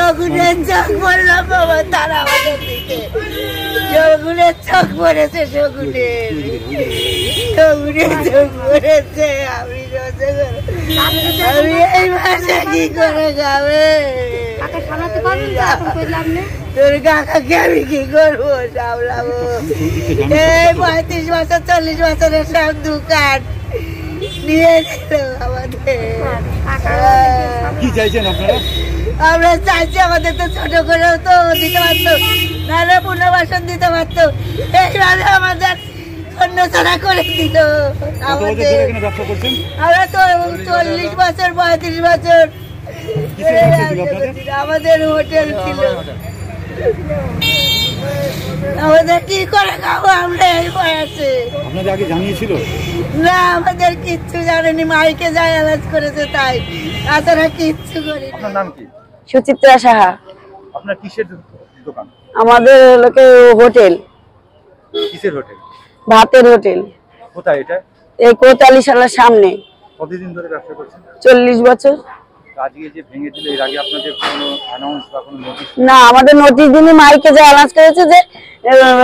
শগুনের চোখ পড়লাম বাবা, তারা আমাদের দিকে শগুনের চোখ পড়েছে, শগুনের চোখ পড়েছে। আমি এই ভাষা কি করে যাবে? তোর কাকাকে আমি কি করবো সামলাবো? এই 35 বছর 40 বছরের সব দোকান নিয়ে নিল আমাদের। কি চাইছেন আপনারা? আমরা চাইছি আমাদের তো ছোট করেও তো দিতে পারতো, নাহলে পুনর্বাসন দিতে পারতো। এইভাবে আমাদের অন্য ছাড়া করে দিল আমাদের। আমরা তো 40 বছর 35 বছর আমাদের হোটেল ছিল। আমাদের কি করে খাবো আমরা এই বয়সে? আপনাদের আগে জানিয়েছিল না, আমাদের কিচ্ছু জানেনি, মাইকে যাই আওয়াজ করেছে তাই, তাছাড়া কিচ্ছু করি। আপনার নাম কি? সুচিত্রা সাহা। আপনার কিসের দোকান? আমাদের লোকে হোটেল। কিসের হোটেল? ভাতের হোটেল। কোথায় এটা? এই কোতালি শালার সামনে। কতদিন ধরে ব্যবসা করছেন? 40 বছর। আজকে যে ভেঙে দিল, এর আগে আপনাদের কোনো অ্যানাউন্স বা কোনো নোটিশ? না, আমাদের নোটিশ দিনই মাইকে যে অ্যানাউন্স করেছে যে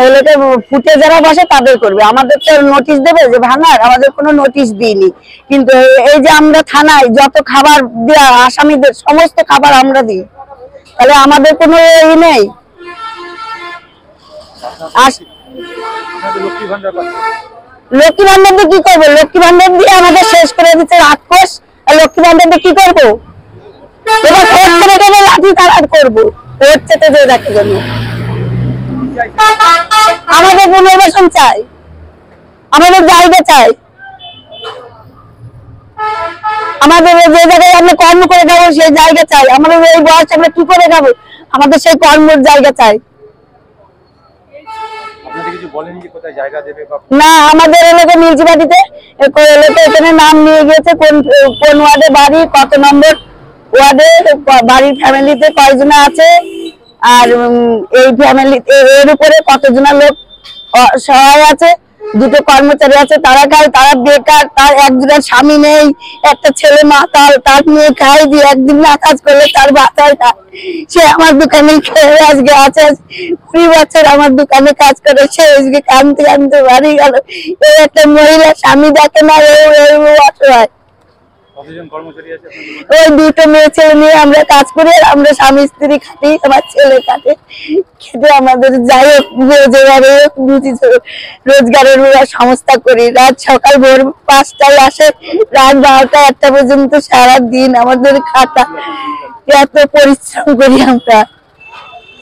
এলাকায় ফুটে যারা বসে তাদের করবে। আমাদের তো নোটিশ দেবে যে ভাঙার, আমাদের কোনো নোটিশ দিইনি। কিন্তু এই যে আমরা থানায় যত খাবার দেওয়া আসামিদের সমস্ত খাবার আমরা দিই, তাহলে আমাদের কোনো ই নেই। লক্ষ্মী ভান্ডার লক্ষ্মী ভান্ডার দিয়ে কি করবো? লক্ষ্মী ভান্ডার দিয়ে আমাদের শেষ করে দিচ্ছে রাক্ষস। আর লক্ষ্মী ভান্ডার দিয়ে কি করবো? এবার ভোট করে গেলে লাঠি তারা করবো, ভোট চেতে যে রাখে জন্য। আমাদের পুনর্বাসন চাই, আমাদের জায়গা চাই, আমাদের যে জায়গায় আমরা কর্ম করে খাবো সেই জায়গা চাই। আমাদের এই বয়স আমরা কি করে খাবো? আমাদের সেই কর্মের জায়গা চাই। না, আমাদের এলাকা মিউনিসিপালিটিতে এখানে নাম নিয়ে গিয়েছে, কোন ওয়ার্ডে বাড়ি, কত নম্বর ওয়ার্ডে বাড়ির ফ্যামিলিতে কয়জন আছে, আর এই ফ্যামিলিতে এর উপরে কতজন লোক সহায় আছে, দুটো কর্মচারী আছে, তারা খায়, তারা বেকার, তার একজনের স্বামী নেই, একটা ছেলে মাতাল, তার মেয়ে খায়, দিয়ে একদিন না কাজ করলে তার বাচ্চায় খায়। সে আমার দোকানে খেয়ে আজকে আছে 20 বছর আমার দোকানে কাজ করে, সে আজকে কানতে কানতে বাড়ি গেল। এই একটা মহিলা স্বামী দেখে না, অসহায়। ওই দুটো মেয়ে ছেলে নিয়ে আমরা কাজ করি, আমরা স্বামী স্ত্রী খাটি, আমার ছেলে খাটে, খেতে আমাদের যাই হোক রোজগারের সংস্থা করি। রাত সকাল ভোর 5টায় আসে, রাত 12টা 1টা পর্যন্ত সারাদিন আমাদের খাটা, এত পরিশ্রম করি আমরা।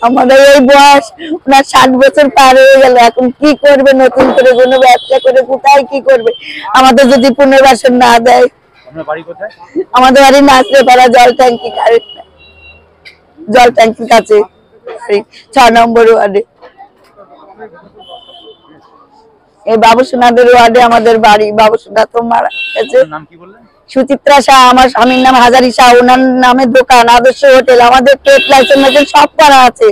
আমাদের এই বয়স, ওনার 60 বছর পার হয়ে গেল, এখন কি করবে? নতুন করে কোনো ব্যবসা করে কোথায় কি করবে? আমাদের যদি পুনর্বাসন না দেয়। আমাদের বাড়ি নাচড়েপাড়া, জল ট্যাঙ্কি, জল ট্যাঙ্কির কাছে 6 নম্বর ওয়ার্ডে। এই বাবুসোনাদের ওয়ার্ডে আমাদের বাড়ি। বাবুসোনা তো মারা গেছে। সুচিত্রা শাহ, আমার স্বামীর নাম হাজারি শাহ, ওনার নামে দোকান আদর্শ হোটেল। আমাদের ট্রেড লাইসেন্স সব করা আছে।